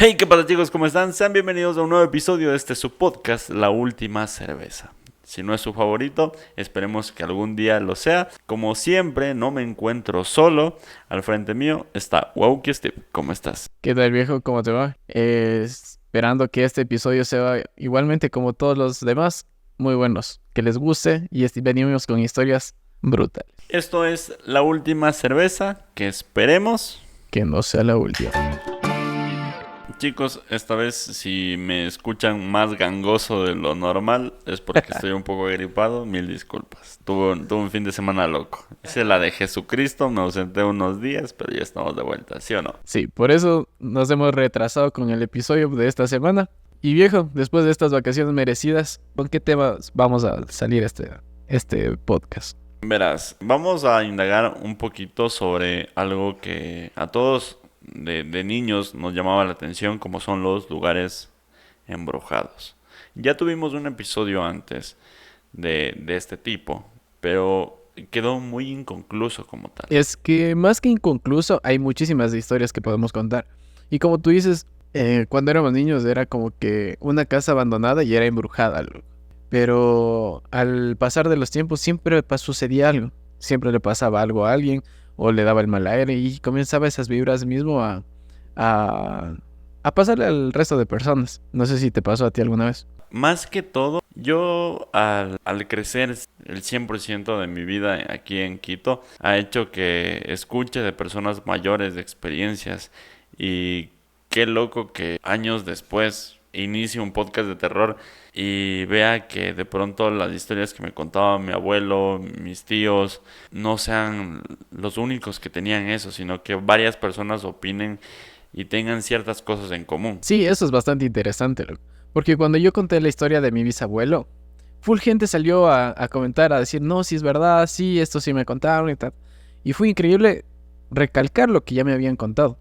Hey, ¿qué pasa, chicos? ¿Cómo están? Sean bienvenidos a un nuevo episodio de este su podcast, La Última Cerveza. Si no es su favorito, esperemos que algún día lo sea. Como siempre, no me encuentro solo. Al frente mío está Wauki Steve. ¿Cómo estás? ¿Qué tal, viejo? ¿Cómo te va? Esperando que este episodio sea igualmente como todos los demás, muy buenos, que les guste y venimos con historias brutales. Esto es La Última Cerveza, que esperemos. Que no sea la última. Chicos, esta vez si me escuchan más gangoso de lo normal es porque estoy un poco gripado, mil disculpas. Tuve un fin de semana loco. Hice la de Jesucristo, me ausenté unos días, pero ya estamos de vuelta, ¿sí o no? Sí, por eso nos hemos retrasado con el episodio de esta semana. Y viejo, después de estas vacaciones merecidas, ¿con qué temas vamos a salir este podcast? Verás, vamos a indagar un poquito sobre algo que a todos de niños nos llamaba la atención, como son los lugares embrujados. Ya tuvimos un episodio antes de este tipo, pero quedó muy inconcluso como tal. Es que más que inconcluso, hay muchísimas historias que podemos contar. Y como tú dices, cuando éramos niños era como que una casa abandonada y era embrujada, loco. Pero al pasar de los tiempos siempre sucedía algo. Siempre le pasaba algo a alguien o le daba el mal aire y comenzaba esas vibras mismo a, a pasarle al resto de personas. No sé si te pasó a ti alguna vez. Más que todo, yo al crecer el 100% de mi vida aquí en Quito, ha hecho que escuche de personas mayores de experiencias y qué loco que años después inicie un podcast de terror y vea que de pronto las historias que me contaba mi abuelo, mis tíos, no sean los únicos que tenían eso, sino que varias personas opinen y tengan ciertas cosas en común. Sí, eso es bastante interesante, loco. Porque cuando yo conté la historia de mi bisabuelo, full gente salió a comentar, a decir, no, si es verdad, sí, esto sí me contaron y tal. Y fue increíble recalcar lo que ya me habían contado.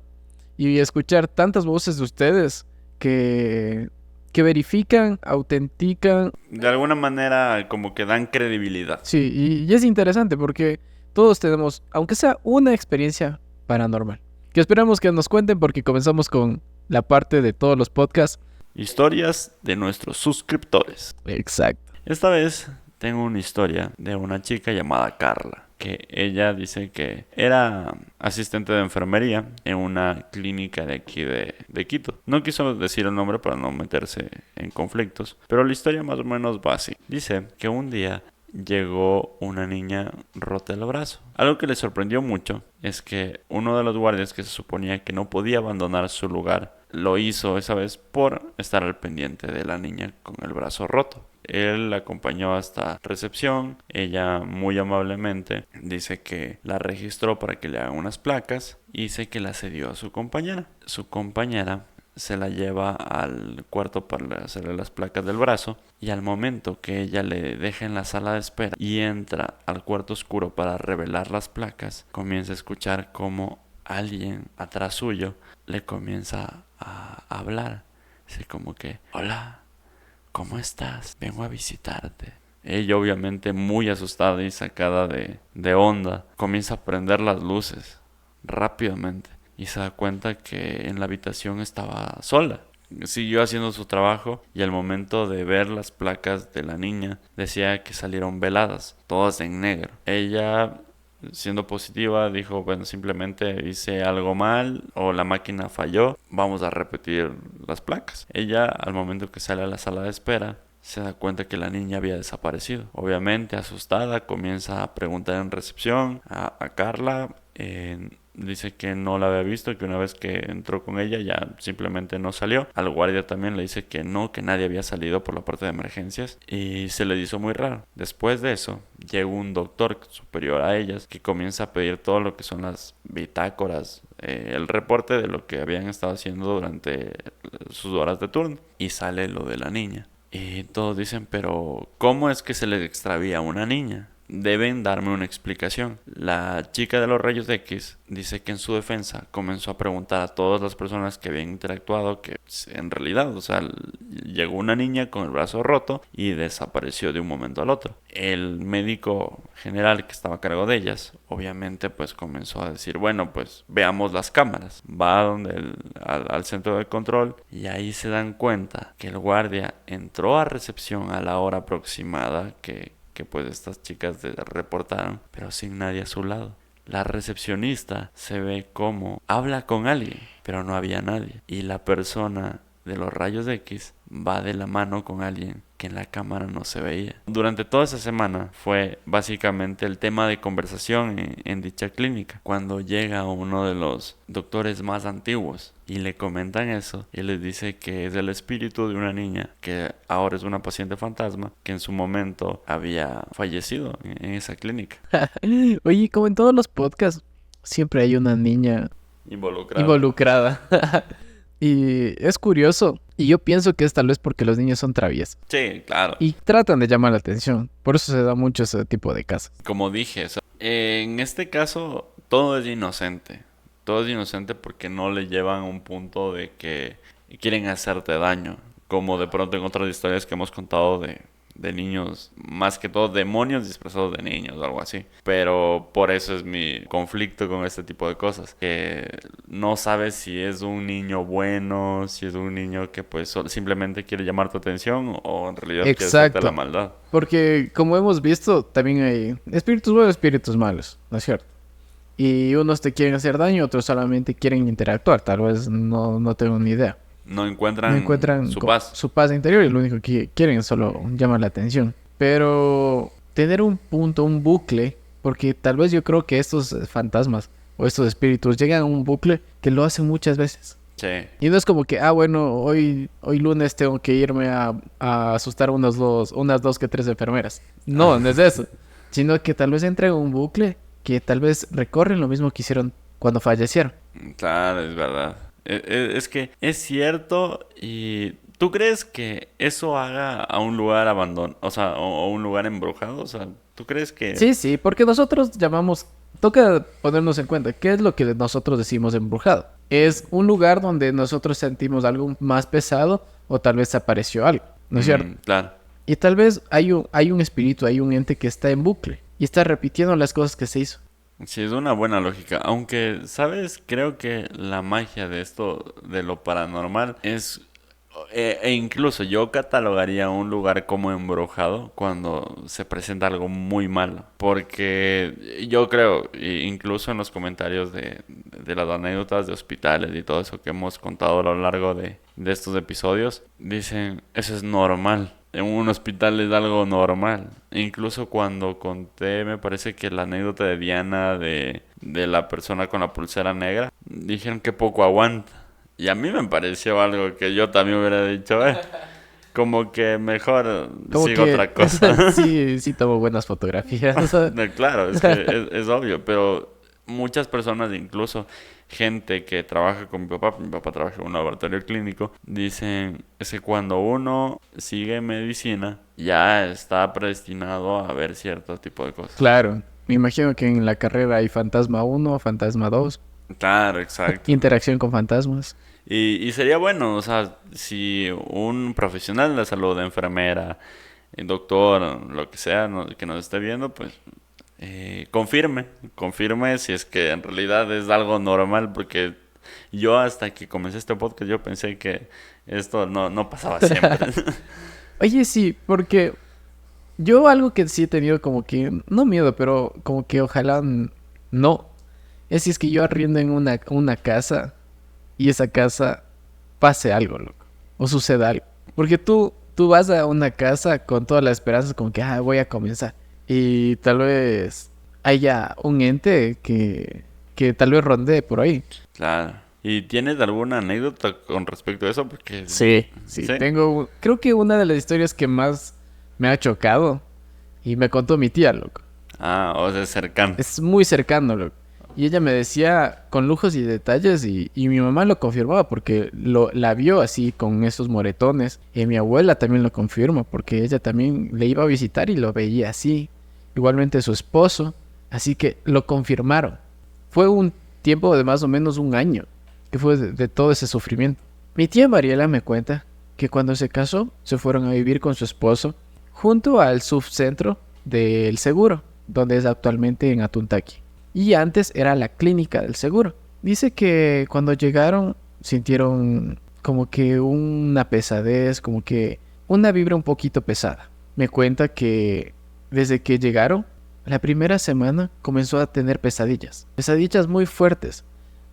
Y escuchar tantas voces de ustedes que, que verifican, autentican. De alguna manera como que dan credibilidad. Sí, y es interesante porque todos tenemos, aunque sea una experiencia paranormal. Que esperamos que nos cuenten porque comenzamos con la parte de todos los podcasts. Historias de nuestros suscriptores. Exacto. Esta vez tengo una historia de una chica llamada Carla, que ella dice que era asistente de enfermería en una clínica de aquí de Quito. No quiso decir el nombre para no meterse en conflictos, pero la historia más o menos va así. Dice que un día llegó una niña rota el brazo. Algo que le sorprendió mucho es que uno de los guardias, que se suponía que no podía abandonar su lugar, lo hizo esa vez por estar al pendiente de la niña con el brazo roto. Él la acompañó hasta recepción. Ella muy amablemente dice que la registró para que le hagan unas placas y dice que la cedió a su compañera. Su compañera se la lleva al cuarto para hacerle las placas del brazo y al momento que ella le deja en la sala de espera y entra al cuarto oscuro para revelar las placas, comienza a escuchar como alguien atrás suyo le comienza a hablar, así como que: hola, ¿cómo estás? Vengo a visitarte. Ella, obviamente muy asustada y sacada de onda, comienza a prender las luces rápidamente y se da cuenta que en la habitación estaba sola. Siguió haciendo su trabajo y al momento de ver las placas de la niña decía que salieron veladas, todas en negro. Ella, siendo positiva, dijo: bueno, simplemente hice algo mal o la máquina falló, vamos a repetir las placas. Ella, al momento que sale a la sala de espera, se da cuenta que la niña había desaparecido. Obviamente, asustada, comienza a preguntar en recepción a Carla. Dice que no la había visto, que una vez que entró con ella ya simplemente no salió. Al guardia también le dice que no, que nadie había salido por la parte de emergencias y se le hizo muy raro. Después de eso llega un doctor superior a ellas que comienza a pedir todo lo que son las bitácoras, el reporte de lo que habían estado haciendo durante sus horas de turno, y sale lo de la niña. Y todos dicen: pero ¿cómo es que se le extravía a una niña? deben darme una explicación. La chica de los rayos X dice que en su defensa comenzó a preguntar a todas las personas que habían interactuado que en realidad, o sea, llegó una niña con el brazo roto y desapareció de un momento al otro. El médico general que estaba a cargo de ellas, obviamente pues comenzó a decir, bueno, pues veamos las cámaras. Va al centro de control y ahí se dan cuenta que el guardia entró a recepción a la hora aproximada que pues estas chicas reportaron, pero sin nadie a su lado. La recepcionista se ve como habla con alguien, pero no había nadie. Y la persona de los rayos X va de la mano con alguien que en la cámara no se veía. Durante toda esa semana fue básicamente el tema de conversación en dicha clínica. Cuando llega uno de los doctores más antiguos y le comentan eso, y les dice que es el espíritu de una niña que ahora es una paciente fantasma que en su momento había fallecido en esa clínica. Oye, como en todos los podcasts, siempre hay una niña involucrada. Y es curioso. Y yo pienso que es tal vez porque los niños son traviesos. Sí, claro. Y tratan de llamar la atención. Por eso se da mucho ese tipo de casos. Como dije, en este caso todo es inocente. Todo es inocente porque no le llevan a un punto de que quieren hacerte daño. Como de pronto en otras historias que hemos contado de niños, más que todo demonios disfrazados de niños o algo así. Pero por eso es mi conflicto con este tipo de cosas, que no sabes si es un niño bueno, si es un niño que pues simplemente quiere llamar tu atención o en realidad quiere hacerte la maldad. Porque como hemos visto, también hay espíritus buenos y espíritus malos, ¿no es cierto? Y unos te quieren hacer daño, otros solamente quieren interactuar, tal vez no tengo ni idea. No encuentran su paz interior y lo único que quieren es solo llamar la atención. Pero tener un punto, un bucle, porque tal vez yo creo que estos fantasmas o estos espíritus llegan a un bucle que lo hacen muchas veces. Sí. Y no es como que, bueno, hoy lunes tengo que irme a asustar unas dos que tres enfermeras. No es eso. Sino que tal vez entran en un bucle que tal vez recorren lo mismo que hicieron cuando fallecieron. Claro, es verdad. Es que es cierto. Y ¿tú crees que eso haga a un lugar abandonado, o sea, o un lugar embrujado? O sea, ¿tú crees que...? Sí, porque nosotros llamamos... Toca ponernos en cuenta, ¿qué es lo que nosotros decimos embrujado? Es un lugar donde nosotros sentimos algo más pesado o tal vez apareció algo, ¿no es cierto? Claro. Y tal vez hay un espíritu, hay un ente que está en bucle y está repitiendo las cosas que se hizo. Sí, es una buena lógica. Aunque, ¿sabes? Creo que la magia de esto, de lo paranormal, es... E incluso yo catalogaría un lugar como embrujado cuando se presenta algo muy malo. Porque yo creo, incluso en los comentarios de las anécdotas de hospitales y todo eso que hemos contado a lo largo de estos episodios, dicen, eso es normal. En un hospital es algo normal. Incluso cuando conté, me parece que la anécdota de Diana de la persona con la pulsera negra, dijeron que poco aguanta. Y a mí me pareció algo que yo también hubiera dicho, como que mejor como sigo que, otra cosa. sí tomo buenas fotografías. Claro, es que es obvio, pero muchas personas, incluso gente que trabaja con mi papá trabaja en un laboratorio clínico, dicen es que cuando uno sigue medicina ya está predestinado a ver cierto tipo de cosas. Claro, me imagino que en la carrera hay fantasma 1, fantasma 2. Claro, exacto. Interacción con fantasmas. Y sería bueno, o sea, si un profesional de la salud, enfermera, doctor, lo que sea, que nos esté viendo, pues confirme si es que en realidad es algo normal, porque yo hasta que comencé este podcast yo pensé que esto no pasaba siempre. Oye, sí, porque yo algo que sí he tenido como que, no miedo, pero como que ojalá no, es si es que yo arriendo en una casa y esa casa pase algo, loco, o suceda algo. Porque tú vas a una casa con todas las esperanzas como que, voy a comenzar. Y tal vez haya un ente que tal vez rondee por ahí. Claro. ¿Y tienes alguna anécdota con respecto a eso? Porque sí. Tengo, creo que una de las historias que más me ha chocado y me contó mi tía, loco. O sea, es cercano. Es muy cercano, loco. Y ella me decía con lujos y detalles y mi mamá lo confirmaba porque la vio así con esos moretones. Y mi abuela también lo confirma porque ella también le iba a visitar y lo veía así. igualmente su esposo, así que lo confirmaron. Fue un tiempo de más o menos un año que fue de todo ese sufrimiento. Mi tía Mariela me cuenta que cuando se casó se fueron a vivir con su esposo junto al subcentro del seguro, donde es actualmente en Atuntaqui. Y antes era la clínica del seguro. Dice que cuando llegaron sintieron como que una pesadez, como que una vibra un poquito pesada. Me cuenta que desde que llegaron, la primera semana comenzó a tener pesadillas. Pesadillas muy fuertes,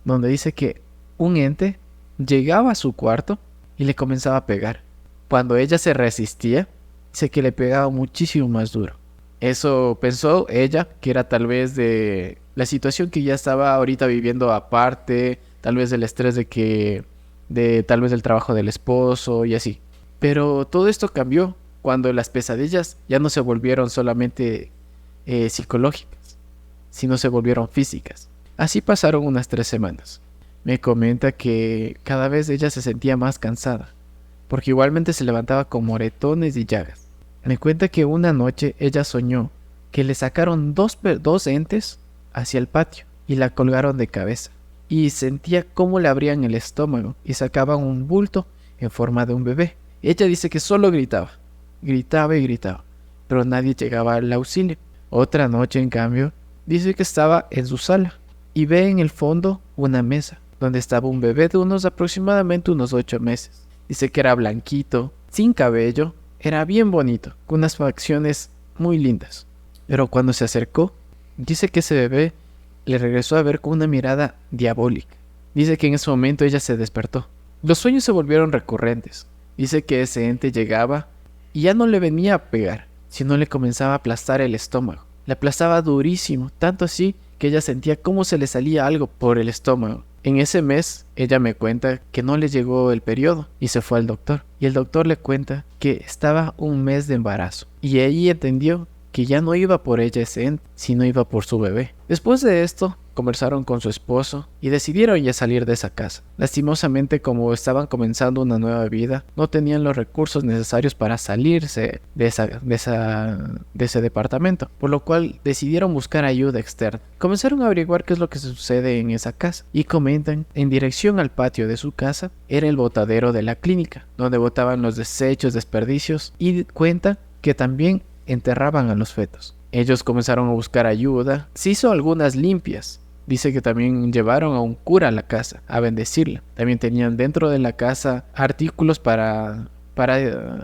donde dice que un ente llegaba a su cuarto y le comenzaba a pegar. Cuando ella se resistía, dice que le pegaba muchísimo más duro. Eso pensó ella que era tal vez de la situación que ya estaba ahorita viviendo aparte, tal vez del estrés tal vez del trabajo del esposo y así. Pero todo esto cambió cuando las pesadillas ya no se volvieron solamente psicológicas, sino se volvieron físicas. Así pasaron unas 3 semanas. Me comenta que cada vez ella se sentía más cansada, porque igualmente se levantaba con moretones y llagas. Me cuenta que una noche ella soñó que le sacaron dos entes hacia el patio y la colgaron de cabeza. Y sentía cómo le abrían el estómago y sacaban un bulto en forma de un bebé. Ella dice que solo gritaba y gritaba, pero nadie llegaba al auxilio. Otra noche, en cambio, dice que estaba en su sala y ve en el fondo una mesa donde estaba un bebé de aproximadamente unos 8 meses. Dice que era blanquito, sin cabello, era bien bonito, con unas facciones muy lindas. Pero cuando se acercó, dice que ese bebé le regresó a ver con una mirada diabólica. Dice que en ese momento ella se despertó. Los sueños se volvieron recurrentes. Dice que ese ente llegaba y ya no le venía a pegar, sino le comenzaba a aplastar el estómago. Le aplastaba durísimo, tanto así que ella sentía cómo se le salía algo por el estómago. En ese mes, ella me cuenta que no le llegó el periodo y se fue al doctor. Y el doctor le cuenta que estaba un mes de embarazo. Y ahí entendió que ya no iba por ella ese ente, sino iba por su bebé. Después de esto, conversaron con su esposo y decidieron ya salir de esa casa. Lastimosamente, como estaban comenzando una nueva vida, no tenían los recursos necesarios para salirse de ese departamento, por lo cual decidieron buscar ayuda externa. Comenzaron a averiguar qué es lo que sucede en esa casa y comentan en dirección al patio de su casa era el botadero de la clínica, donde botaban los desechos, desperdicios, y cuentan que también enterraban a los fetos. Ellos comenzaron a buscar ayuda, se hizo algunas limpias. Dice que también llevaron a un cura a la casa a bendecirla. También tenían dentro de la casa artículos para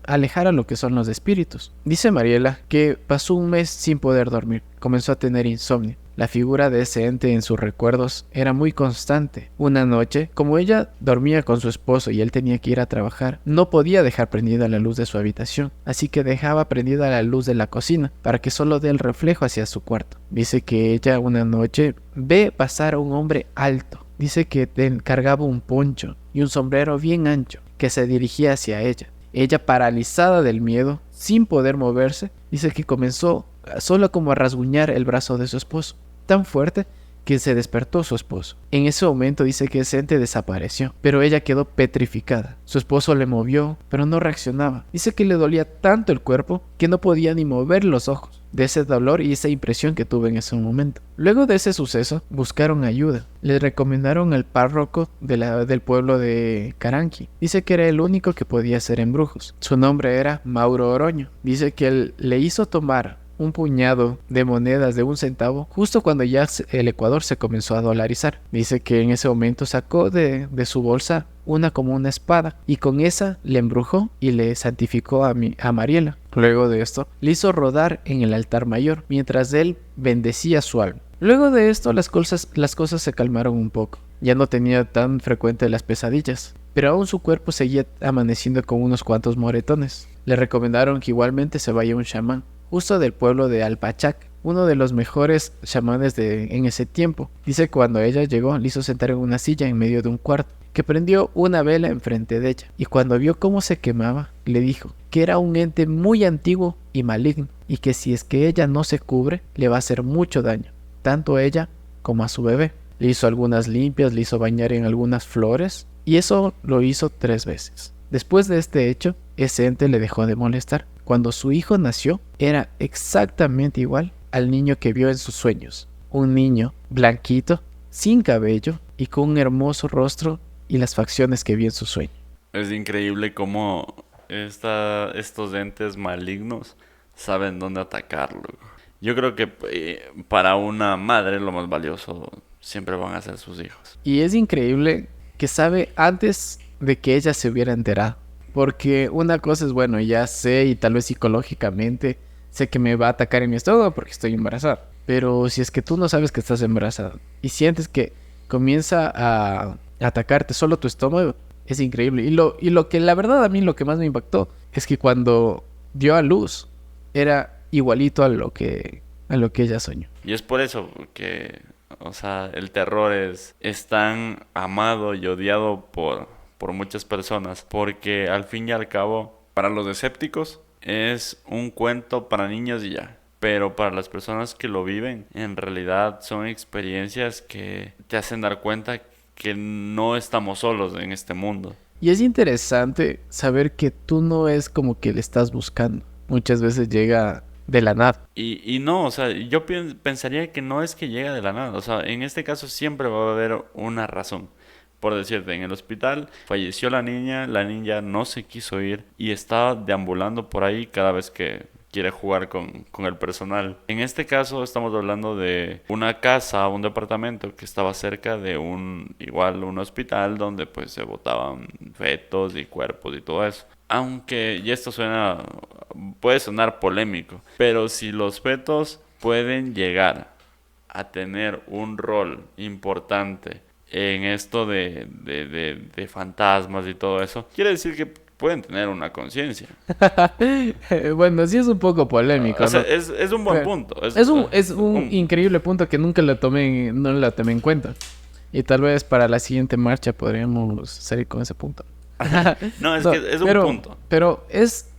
alejar a lo que son los espíritus. Dice Mariela que pasó un mes sin poder dormir, comenzó a tener insomnio. La figura de ese ente en sus recuerdos era muy constante. Una noche, como ella dormía con su esposo y él tenía que ir a trabajar, no podía dejar prendida la luz de su habitación, así que dejaba prendida la luz de la cocina para que solo dé el reflejo hacia su cuarto. Dice que ella una noche ve pasar a un hombre alto. Dice que cargaba un poncho y un sombrero bien ancho que se dirigía hacia ella. Ella, paralizada del miedo, sin poder moverse, dice que comenzó solo como a rasguñar el brazo de su esposo, tan fuerte que se despertó su esposo. En ese momento dice que ese ente desapareció, pero ella quedó petrificada. Su esposo le movió, pero no reaccionaba. Dice que le dolía tanto el cuerpo que no podía ni mover los ojos, de ese dolor y esa impresión que tuve en ese momento. Luego de ese suceso, buscaron ayuda. Le recomendaron al párroco del pueblo de Caranqui. Dice que era el único que podía hacer embrujos. Su nombre era Mauro Oroño. Dice que él le hizo tomar un puñado de monedas de 1 centavo justo cuando ya el Ecuador se comenzó a dolarizar. Dice que en ese momento sacó de su bolsa como una espada y con esa le embrujó y le santificó a Mariela. Luego de esto le hizo rodar en el altar mayor mientras él bendecía su alma. Luego de esto las cosas se calmaron un poco. Ya no tenía tan frecuente las pesadillas, pero aún su cuerpo seguía amaneciendo con unos cuantos moretones. Le recomendaron que igualmente se vaya a un chamán justo del pueblo de Alpachac, uno de los mejores chamanes en ese tiempo. Dice que cuando ella llegó, le hizo sentar en una silla en medio de un cuarto, que prendió una vela enfrente de ella, y cuando vio cómo se quemaba, le dijo que era un ente muy antiguo y maligno, y que si es que ella no se cubre, le va a hacer mucho daño, tanto a ella como a su bebé. Le hizo algunas limpias, le hizo bañar en algunas flores, y eso lo hizo 3 veces. Después de este hecho, ese ente le dejó de molestar. Cuando su hijo nació, era exactamente igual al niño que vio en sus sueños. Un niño blanquito, sin cabello y con un hermoso rostro y las facciones que vio en su sueño. Es increíble cómo estos entes malignos saben dónde atacarlo. Yo creo que para una madre lo más valioso siempre van a ser sus hijos. Y es increíble que sabe antes de que ella se hubiera enterado. Porque una cosa es, bueno, ya sé y tal vez psicológicamente sé que me va a atacar en mi estómago porque estoy embarazada. Pero si es que tú no sabes que estás embarazada y sientes que comienza a atacarte solo tu estómago, es increíble. Y lo que la verdad a mí lo que más me impactó es que cuando dio a luz era igualito a lo que ella soñó. Y es por eso que, o sea, el terror es tan amado y odiado por muchas personas, porque al fin y al cabo, para los escépticos, es un cuento para niños y ya. Pero para las personas que lo viven, en realidad son experiencias que te hacen dar cuenta que no estamos solos en este mundo. Y es interesante saber que tú no es como que le estás buscando. Muchas veces llega de la nada. Y no, o sea, yo pensaría que no es que llega de la nada. O sea, en este caso siempre va a haber una razón. Por decirte, en el hospital falleció la niña no se quiso ir y estaba deambulando por ahí cada vez que quiere jugar con el personal. En este caso estamos hablando de una casa, un departamento que estaba cerca de un hospital donde pues se botaban fetos y cuerpos y todo eso. Aunque, y esto puede sonar polémico, pero si los fetos pueden llegar a tener un rol importante en esto de fantasmas y todo eso, quiere decir que pueden tener una conciencia. Bueno, sí es un poco polémico, O sea, ¿no? es un buen punto. Es un increíble punto que nunca no lo tomé en cuenta. Y tal vez para la siguiente marcha podríamos salir con ese punto. No, No, que es un punto. pero es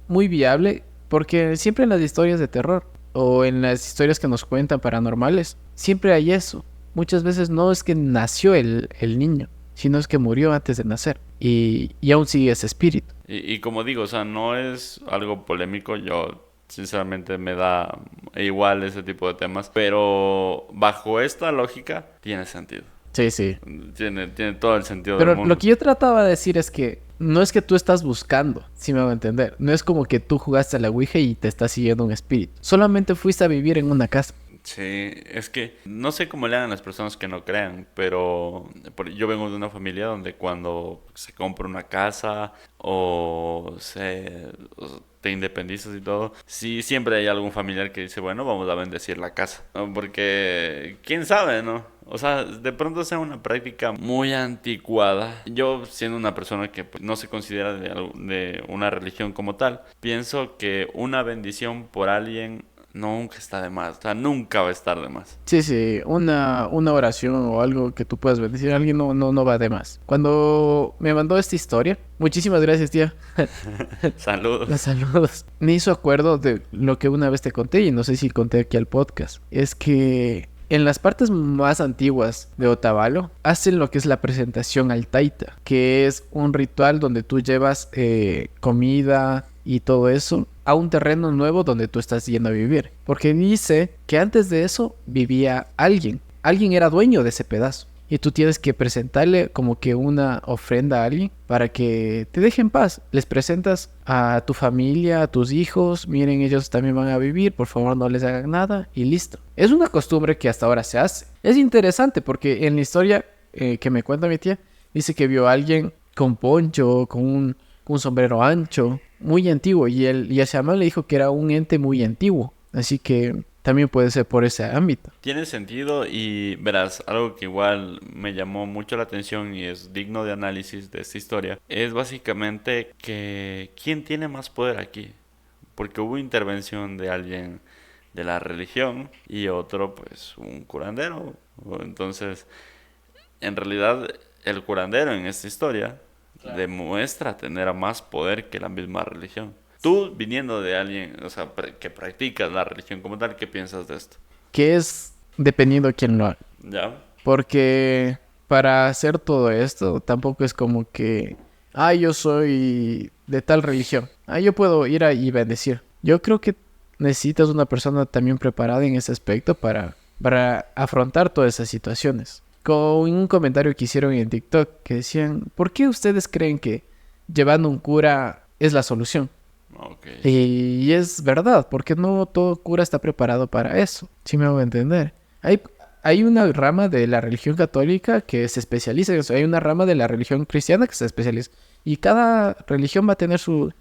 muy viable porque siempre en las historias de terror o en las historias que nos cuentan paranormales, siempre hay eso. Muchas veces no es que nació el niño, sino es que murió antes de nacer y aún sigue ese espíritu. Y como digo, o sea, no es algo polémico. Yo, sinceramente, me da igual ese tipo de temas. Pero bajo esta lógica, tiene sentido. Sí, sí. Tiene todo el sentido Pero del mundo. lo que yo trataba de decir es que no es que tú estás buscando, si me hago entender. No es como que tú jugaste a la Ouija y te está siguiendo un espíritu. Solamente fuiste a vivir en una casa. Sí, es que no sé cómo le hagan las personas que no crean, pero yo vengo de una familia donde cuando se compra una casa o te independizas y todo, sí, siempre hay algún familiar que dice, bueno, vamos a bendecir la casa, ¿no? Porque quién sabe, ¿no? O sea, de pronto sea una práctica muy anticuada. Yo, siendo una persona que pues, no se considera de una religión como tal, pienso que una bendición por alguien nunca está de más. O sea, nunca va a estar de más. Sí, sí, una oración o algo que tú puedas bendecir a alguien no va de más. Cuando me mandó esta historia, muchísimas gracias, tía. Saludos. Los saludos. Me hizo acuerdo de lo que una vez te conté y no sé si conté aquí al podcast. Es que en las partes más antiguas de Otavalo hacen lo que es la presentación al Taita, que es un ritual donde tú llevas comida y todo eso a un terreno nuevo donde tú estás yendo a vivir. Porque dice que antes de eso vivía alguien. Alguien era dueño de ese pedazo. Y tú tienes que presentarle como que una ofrenda a alguien para que te deje en paz. Les presentas a tu familia, a tus hijos. Miren, ellos también van a vivir. Por favor, no les hagan nada. Y listo. Es una costumbre que hasta ahora se hace. Es interesante porque en la historia que me cuenta mi tía, dice que vio a alguien con poncho, con un sombrero ancho, muy antiguo. Y el chamán le dijo que era un ente muy antiguo. Así que también puede ser por ese ámbito. Tiene sentido y verás, algo que igual me llamó mucho la atención y es digno de análisis de esta historia, es básicamente que ¿quién tiene más poder aquí? Porque hubo intervención de alguien de la religión y otro pues un curandero. Entonces, en realidad el curandero en esta historia demuestra tener más poder que la misma religión. Tú, viniendo de alguien, o sea, que practicas la religión como tal, ¿qué piensas de esto? Que es dependiendo de quién lo haga. ¿Ya? Porque para hacer todo esto, tampoco es como que, yo soy de tal religión. Yo puedo ir y bendecir. Yo creo que necesitas una persona también preparada en ese aspecto para afrontar todas esas situaciones. Con un comentario que hicieron en TikTok que decían, ¿por qué ustedes creen que llevando un cura es la solución? Ok. Y es verdad, porque no todo cura está preparado para eso. Sí me hago entender. Hay una rama de la religión católica que se especializa en eso. Hay una rama de la religión cristiana que se especializa. Y cada religión va a tener sus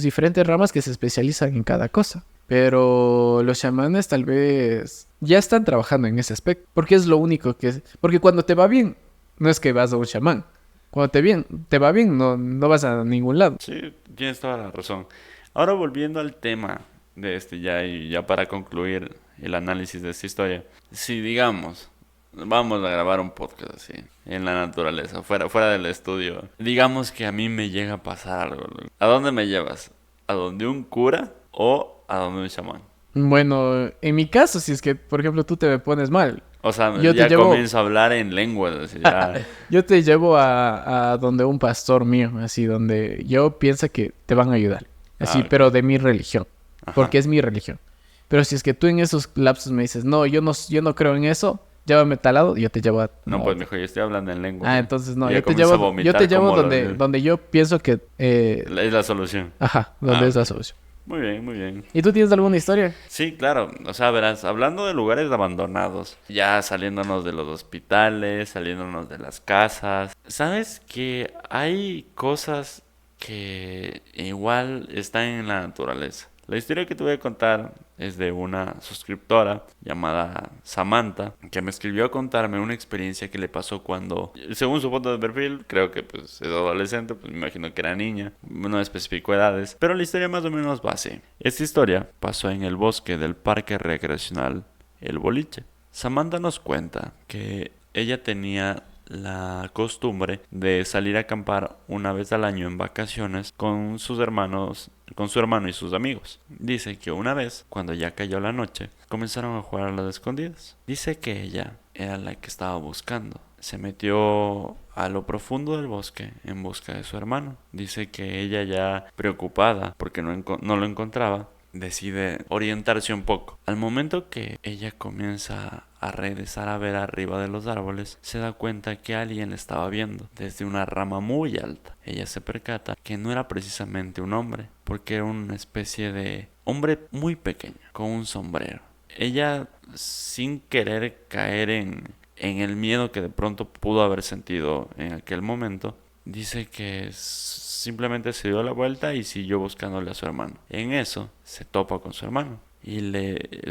diferentes ramas que se especializan en cada cosa. Pero los chamanes tal vez ya están trabajando en ese aspecto. Porque es lo único que... Porque cuando te va bien, no es que vas a un chamán. Cuando te va bien, no vas a ningún lado. Sí, tienes toda la razón. Ahora volviendo al tema de ya para concluir el análisis de esta historia. Si digamos, vamos a grabar un podcast así, en la naturaleza, fuera del estudio. Digamos que a mí me llega a pasar algo. ¿A dónde me llevas? ¿A donde un cura o a donde un chamán? Bueno, en mi caso, si es que, por ejemplo, tú te me pones mal, O sea, yo te ya llevo, comienzo a hablar en lenguas, así, ya. yo te llevo a donde un pastor mío, así, donde yo pienso que te van a ayudar. Así, Ok. pero de mi religión, Ajá. porque es mi religión. Pero si es que tú en esos lapsos me dices, no, yo no creo en eso, llévame a tal lado, yo te llevo a... No, No. pues mijo, yo estoy hablando en lengua. Ah, entonces no, Y ya comienzo a yo te vomitar llevo como donde yo pienso que... es la solución. ajá, donde Ah, es la ok. solución. Muy bien, muy bien. ¿Y tú tienes alguna historia? Sí, claro. O sea, verás, hablando de lugares abandonados, ya saliéndonos de los hospitales, saliéndonos de las casas, ¿sabes que hay cosas que igual están en la naturaleza? La historia que te voy a contar es de una suscriptora llamada Samantha, que me escribió a contarme una experiencia que le pasó cuando, según su foto de perfil, creo que pues es adolescente, pues me imagino que era niña, no especificó edades, pero la historia más o menos va así. Esta historia pasó en el bosque del parque recreacional El Boliche. Samantha nos cuenta que ella tenía la costumbre de salir a acampar una vez al año en vacaciones con sus hermanos, con su hermano y sus amigos. Dice que una vez, cuando ya cayó la noche, comenzaron a jugar a las escondidas. Dice que ella era la que estaba buscando. Se metió a lo profundo del bosque en busca de su hermano. Dice que ella ya preocupada porque no lo encontraba, decide orientarse un poco. Al momento que ella comienza a regresar a ver arriba de los árboles, se da cuenta que alguien le estaba viendo desde una rama muy alta. Ella se percata que no era precisamente un hombre, porque era una especie de hombre muy pequeño, con un sombrero. Ella, sin querer caer en el miedo que de pronto pudo haber sentido en aquel momento, dice que simplemente se dio la vuelta y siguió buscándole a su hermano. En eso se topa con su hermano y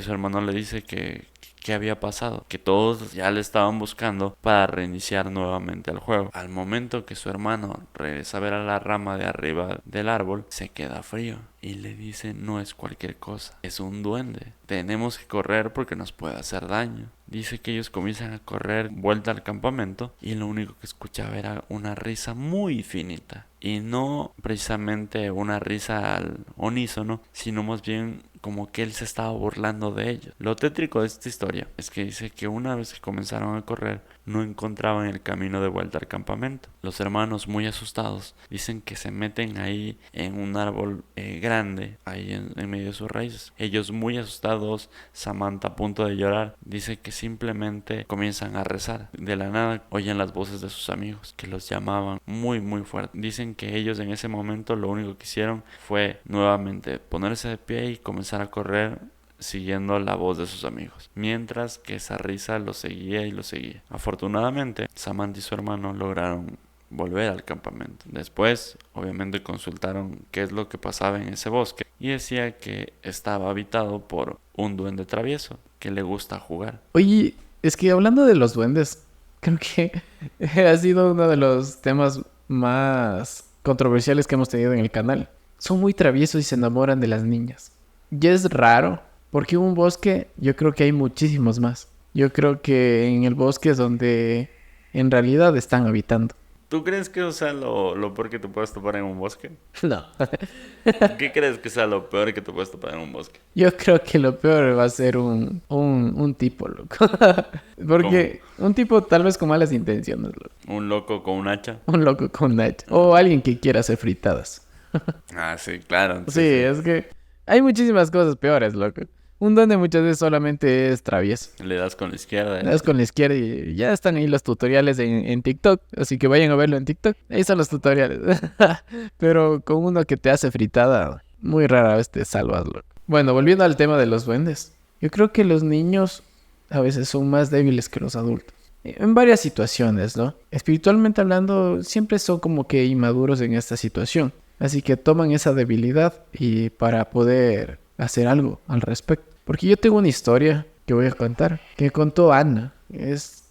su hermano le dice que había pasado, que todos ya le estaban buscando para reiniciar nuevamente el juego. Al momento que su hermano regresa a ver a la rama de arriba del árbol, se queda frío y le dice: no es cualquier cosa, es un duende. Tenemos que correr porque nos puede hacer daño. Dice que ellos comienzan a correr vuelta al campamento y lo único que escuchaba era una risa muy finita. Y no precisamente una risa al unísono, sino más bien como que él se estaba burlando de ellos. Lo tétrico de esta historia es que dice que una vez que comenzaron a correr, no encontraban el camino de vuelta al campamento. Los hermanos, muy asustados, dicen que se meten ahí en un árbol grande, ahí en medio de sus raíces. Ellos muy asustados, Samantha a punto de llorar, dice que simplemente comienzan a rezar. De la nada oyen las voces de sus amigos que los llamaban muy muy fuerte. Dicen que ellos en ese momento lo único que hicieron fue nuevamente ponerse de pie y comenzar a correr siguiendo la voz de sus amigos, mientras que esa risa lo seguía y lo seguía. Afortunadamente, Samantha y su hermano lograron volver al campamento. Después, obviamente, consultaron qué es lo que pasaba en ese bosque y decía que estaba habitado por un duende travieso que le gusta jugar. Oye, es que hablando de los duendes, creo que ha sido uno de los temas más controversiales que hemos tenido en el canal. Son muy traviesos y se enamoran de las niñas. Y es raro, porque en un bosque yo creo que hay muchísimos más. Yo creo que en el bosque es donde en realidad están habitando. ¿Tú crees que eso sea lo peor que te puedes topar en un bosque? No. ¿Qué crees que sea lo peor que te puedes topar en un bosque? Yo creo que lo peor va a ser un tipo, loco. Porque un tipo tal vez con malas intenciones, loco. ¿Un loco con un hacha? Un loco con hacha. O alguien que quiera hacer fritadas. Ah, sí, claro. Sí, es que Hay muchísimas cosas peores, loco. Un duende muchas veces solamente es travieso. Le das con la izquierda. Le das con la izquierda y ya están ahí los tutoriales en TikTok. Así que vayan a verlo en TikTok. Ahí están los tutoriales. Pero con uno que te hace fritada, muy rara vez te salvas, loco. Bueno, volviendo al tema de los duendes. Yo creo que los niños a veces son más débiles que los adultos. En varias situaciones, ¿no? Espiritualmente hablando, siempre son como que inmaduros en esta situación. Así que toman esa debilidad y para poder hacer algo al respecto. Porque yo tengo una historia que voy a contar, que contó Ana. Es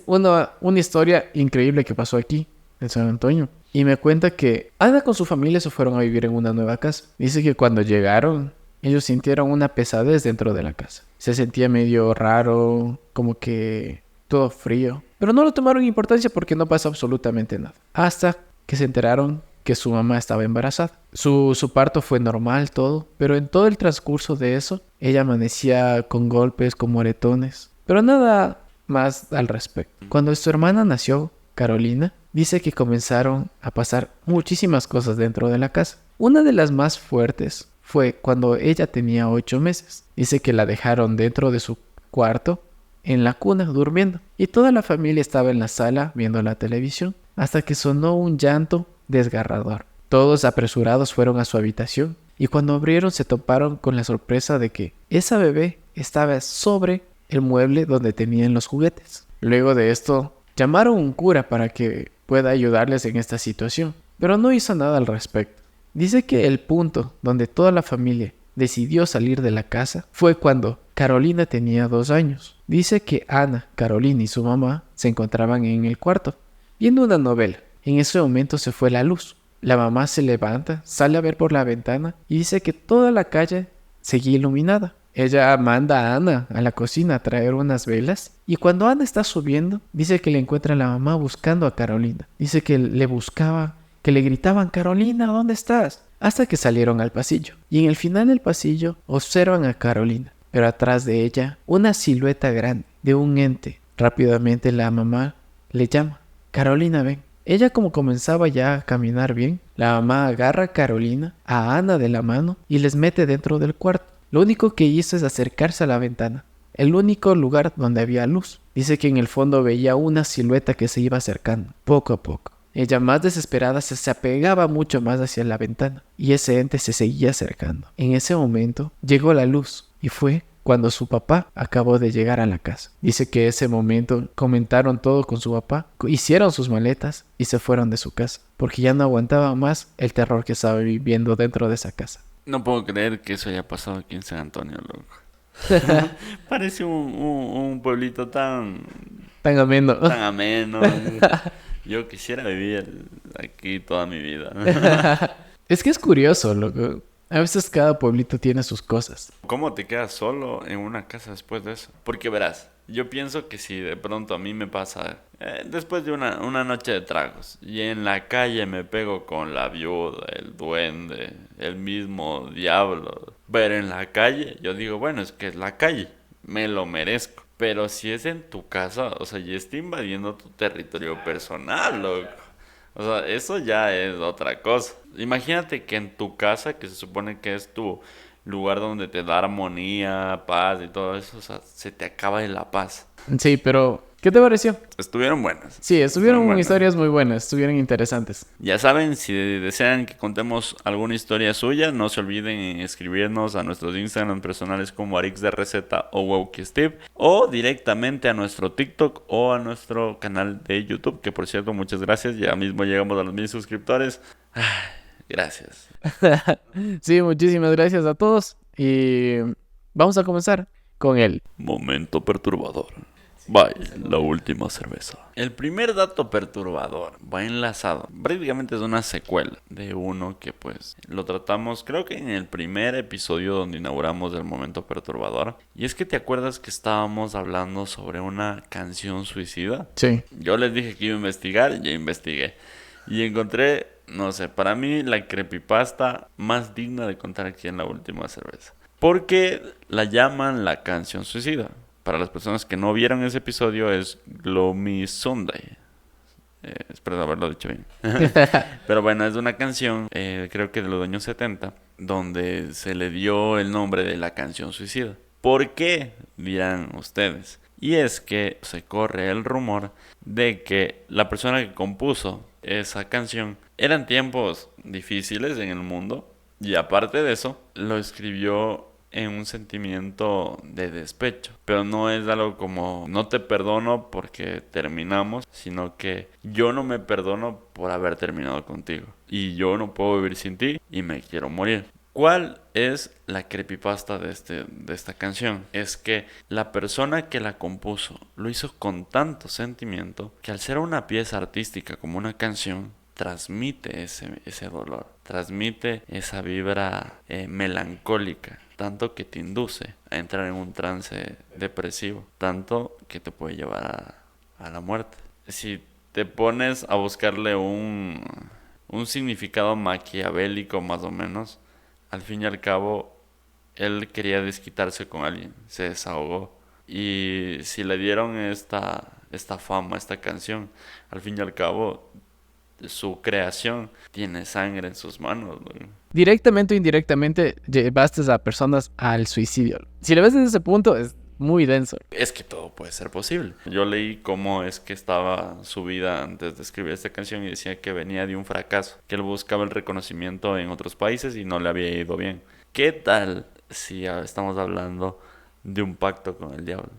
una historia increíble que pasó aquí, en San Antonio. Y me cuenta que Ana con su familia se fueron a vivir en una nueva casa. Dice que cuando llegaron, ellos sintieron una pesadez dentro de la casa. Se sentía medio raro, como que todo frío. Pero no lo tomaron importancia porque no pasó absolutamente nada. Hasta que se enteraron que su mamá estaba embarazada. Su parto fue normal, todo. Pero en todo el transcurso de eso, ella amanecía con golpes, con moretones. Pero nada más al respecto. Cuando su hermana nació, Carolina, dice que comenzaron a pasar muchísimas cosas dentro de la casa. Una de las más fuertes fue cuando ella tenía 8 meses. Dice que la dejaron dentro de su cuarto, en la cuna, durmiendo. Y toda la familia estaba en la sala viendo la televisión, hasta que sonó un llanto desgarrador. Todos apresurados fueron a su habitación, y cuando abrieron se toparon con la sorpresa de que esa bebé estaba sobre el mueble donde tenían los juguetes. Luego de esto, llamaron a un cura para que pueda ayudarles en esta situación, pero no hizo nada al respecto. Dice que el punto donde toda la familia decidió salir de la casa fue cuando Carolina tenía 2 años. Dice que Ana, Carolina y su mamá se encontraban en el cuarto, viendo una novela. En ese momento se fue la luz. La mamá se levanta, sale a ver por la ventana y dice que toda la calle seguía iluminada. Ella manda a Ana a la cocina a traer unas velas y cuando Ana está subiendo, dice que le encuentra a la mamá buscando a Carolina. Dice que le buscaba, que le gritaban: Carolina, ¿dónde estás? Hasta que salieron al pasillo. Y en el final del pasillo observan a Carolina, pero atrás de ella una silueta grande de un ente. Rápidamente la mamá le llama: Carolina, ven. Ella, como comenzaba ya a caminar bien, la mamá agarra a Carolina, a Ana de la mano y les mete dentro del cuarto. Lo único que hizo es acercarse a la ventana, el único lugar donde había luz. Dice que en el fondo veía una silueta que se iba acercando, poco a poco. Ella, más desesperada, se apegaba mucho más hacia la ventana y ese ente se seguía acercando. En ese momento llegó la luz y fue cuando su papá acabó de llegar a la casa. Dice que ese momento comentaron todo con su papá, hicieron sus maletas y se fueron de su casa, porque ya no aguantaba más el terror que estaba viviendo dentro de esa casa. No puedo creer que eso haya pasado aquí en San Antonio, loco. Parece un pueblito tan Tan ameno. Yo quisiera vivir aquí toda mi vida. Es que es curioso, loco. A veces cada pueblito tiene sus cosas. ¿Cómo te quedas solo en una casa después de eso? Porque verás, yo pienso que si de pronto a mí me pasa, después de una noche de tragos, y en la calle me pego con la viuda, el duende, el mismo diablo, pero en la calle yo digo, bueno, es que es la calle, me lo merezco. Pero si es en tu casa, o sea, ya está invadiendo tu territorio personal, loco. O sea, eso ya es otra cosa. Imagínate que en tu casa, que se supone que es tu lugar donde te da armonía, paz y todo eso, o sea, se te acaba de la paz. Sí, pero ¿qué te pareció? Estuvieron buenas. Sí, estuvieron buenas. historias muy buenas, estuvieron interesantes. Ya saben, si desean que contemos alguna historia suya, no se olviden en escribirnos a nuestros Instagram personales como ArixDRZ o WowKiSteve, o directamente a nuestro TikTok o a nuestro canal de YouTube, que por cierto, muchas gracias, ya mismo llegamos a los 1000 suscriptores. Ay, gracias. Sí, muchísimas gracias a todos y vamos a comenzar con el Momento perturbador. Bye, la última cerveza. El primer dato perturbador va enlazado. Prácticamente es una secuela de uno que pues lo tratamos creo que en el primer episodio donde inauguramos el momento perturbador. Y es que te acuerdas que estábamos hablando sobre una canción suicida. Sí. Yo les dije que iba a investigar, ya investigué. Y encontré, no sé, para mí la creepypasta más digna de contar aquí en la última cerveza. Porque la llaman la canción suicida. Para las personas que no vieron ese episodio es Gloomy Sunday. Espero haberlo dicho bien. Pero bueno, es una canción, creo que de los años 70, donde se le dio el nombre de la canción suicida. ¿Por qué? Dirán ustedes. Y es que se corre el rumor de que la persona que compuso esa canción eran tiempos difíciles en el mundo y aparte de eso lo escribió en un sentimiento de despecho. Pero no es algo como no te perdono porque terminamos, sino que yo no me perdono por haber terminado contigo. Y yo no puedo vivir sin ti y me quiero morir. ¿Cuál es la creepypasta de esta canción? Es que la persona que la compuso lo hizo con tanto sentimiento que al ser una pieza artística como una canción, transmite ese dolor, transmite esa vibra melancólica, tanto que te induce a entrar en un trance depresivo, tanto que te puede llevar a la muerte. Si te pones a buscarle un significado maquiavélico más o menos, al fin y al cabo, él quería desquitarse con alguien, se desahogó. Y si le dieron esta fama, esta canción, al fin y al cabo, su creación tiene sangre en sus manos, ¿no? Directamente o indirectamente llevaste a personas al suicidio. Si lo ves desde ese punto, es muy denso. Es que todo puede ser posible. Yo leí cómo es que estaba su vida antes de escribir esta canción y decía que venía de un fracaso, que él buscaba el reconocimiento en otros países y no le había ido bien. ¿Qué tal si estamos hablando de un pacto con el diablo?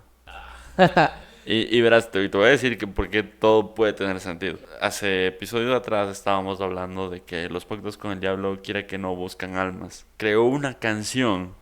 Y verás, te voy a decir que porque todo puede tener sentido. Hace episodios atrás estábamos hablando de que los pactos con el diablo, quiera que no, buscan almas. Creó una canción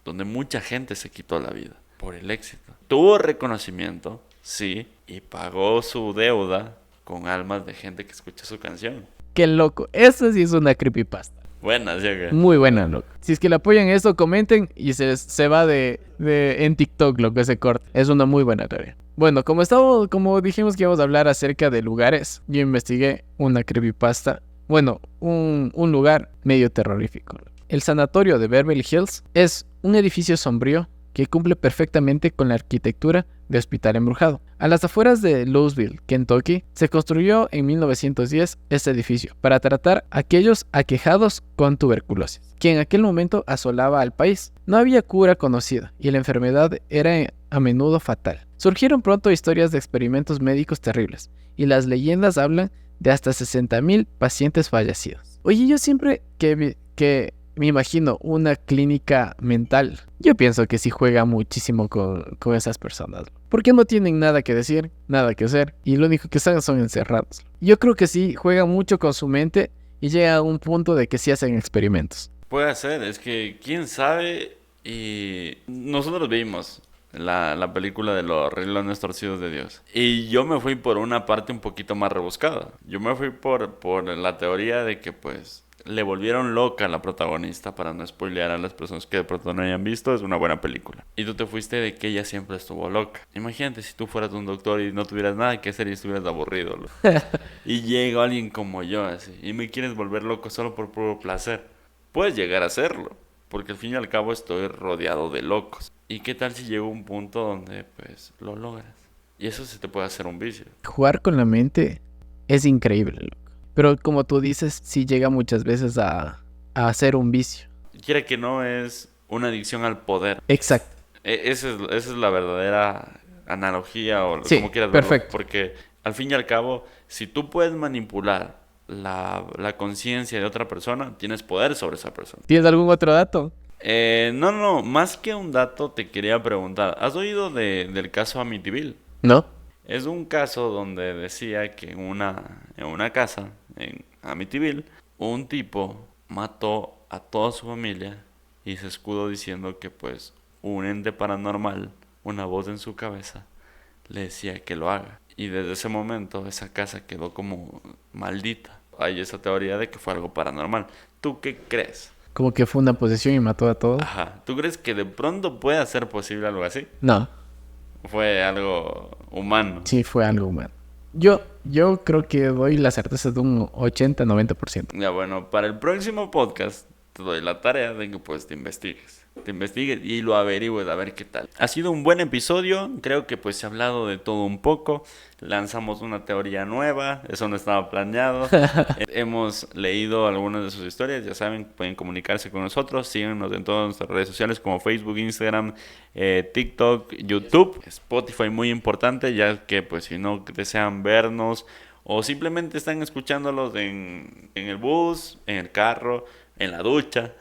donde mucha gente se quitó la vida por el éxito. Tuvo reconocimiento, sí, y pagó su deuda con almas de gente que escucha su canción. Qué loco. Eso sí es una creepypasta. Buena, ¿sí o qué? Muy buena, loco. Si es que le apoyan eso, comenten y se va en TikTok lo que se corta. Es una muy buena teoría. Bueno, como dijimos que íbamos a hablar acerca de lugares, yo investigué una creepypasta. Bueno, un lugar medio terrorífico. El sanatorio de Beverly Hills es un edificio sombrío que cumple perfectamente con la arquitectura de hospital embrujado. A las afueras de Louisville, Kentucky, se construyó en 1910 este edificio para tratar a aquellos aquejados con tuberculosis, que en aquel momento asolaba al país. No había cura conocida y la enfermedad era a menudo fatal. Surgieron pronto historias de experimentos médicos terribles y las leyendas hablan de hasta 60,000 pacientes fallecidos. Oye, yo siempre que me imagino una clínica mental, yo pienso que sí juega muchísimo con esas personas, porque no tienen nada que decir, nada que hacer, y lo único que están son encerrados. Yo creo que sí juegan mucho con su mente y llega a un punto de que sí hacen experimentos. Puede ser, es que quién sabe. Y nosotros vimos la película de los renglones torcidos de Dios. Y yo me fui por una parte un poquito más rebuscada. Yo me fui por la teoría de que pues le volvieron loca a la protagonista, para no spoilear a las personas que de pronto no hayan visto. Es una buena película. Y tú te fuiste de que ella siempre estuvo loca. Imagínate si tú fueras un doctor y no tuvieras nada que hacer y estuvieras aburrido. Y llega alguien como yo así y me quieres volver loco solo por puro placer. Puedes llegar a hacerlo, porque al fin y al cabo estoy rodeado de locos. ¿Y qué tal si llega un punto donde pues lo logras? Y eso se te puede hacer un vicio. Jugar con la mente es increíble, loco. Pero como tú dices, sí llega muchas veces a hacer un vicio. Quiera que no, es una adicción al poder. Exacto. Esa es la verdadera analogía o Sí, como quieras verlo. perfecto. Porque al fin y al cabo, si tú puedes manipular la conciencia de otra persona, tienes poder sobre esa persona. ¿Tienes algún otro dato? No, más que un dato te quería preguntar. ¿Has oído del caso Amityville? ¿No? Es un caso donde decía que en una casa en Amityville, un tipo mató a toda su familia y se escudó diciendo que pues un ente paranormal, una voz en su cabeza, le decía que lo haga. Y desde ese momento esa casa quedó como maldita. Hay esa teoría de que fue algo paranormal. ¿Tú qué crees? Como que fue una posesión y mató a todos. Ajá. ¿Tú crees que de pronto pueda ser posible algo así? No, Fue algo humano. sí fue algo humano. Yo creo que doy la certeza de un 80-90%. Ya bueno, para el próximo podcast te doy la tarea de que pues te investigues. te investigues y lo averigües a ver qué tal. Ha sido un buen episodio, creo que pues se ha hablado de todo un poco, lanzamos una teoría nueva, eso no estaba planeado. Hemos leído algunas de sus historias, ya saben, pueden comunicarse con nosotros, síganos en todas nuestras redes sociales como Facebook, Instagram, TikTok, YouTube, Spotify muy importante, ya que pues si no desean vernos o simplemente están escuchándolos en el bus, en el carro, en la ducha.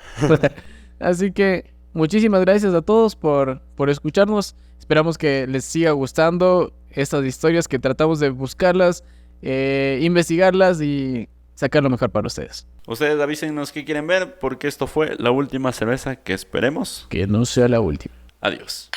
Así que muchísimas gracias a todos por escucharnos. Esperamos que les siga gustando estas historias, que tratamos de buscarlas, investigarlas y sacar lo mejor para ustedes. Ustedes avísenos qué quieren ver, porque esto fue la última cerveza que esperemos. Que no sea la última. Adiós.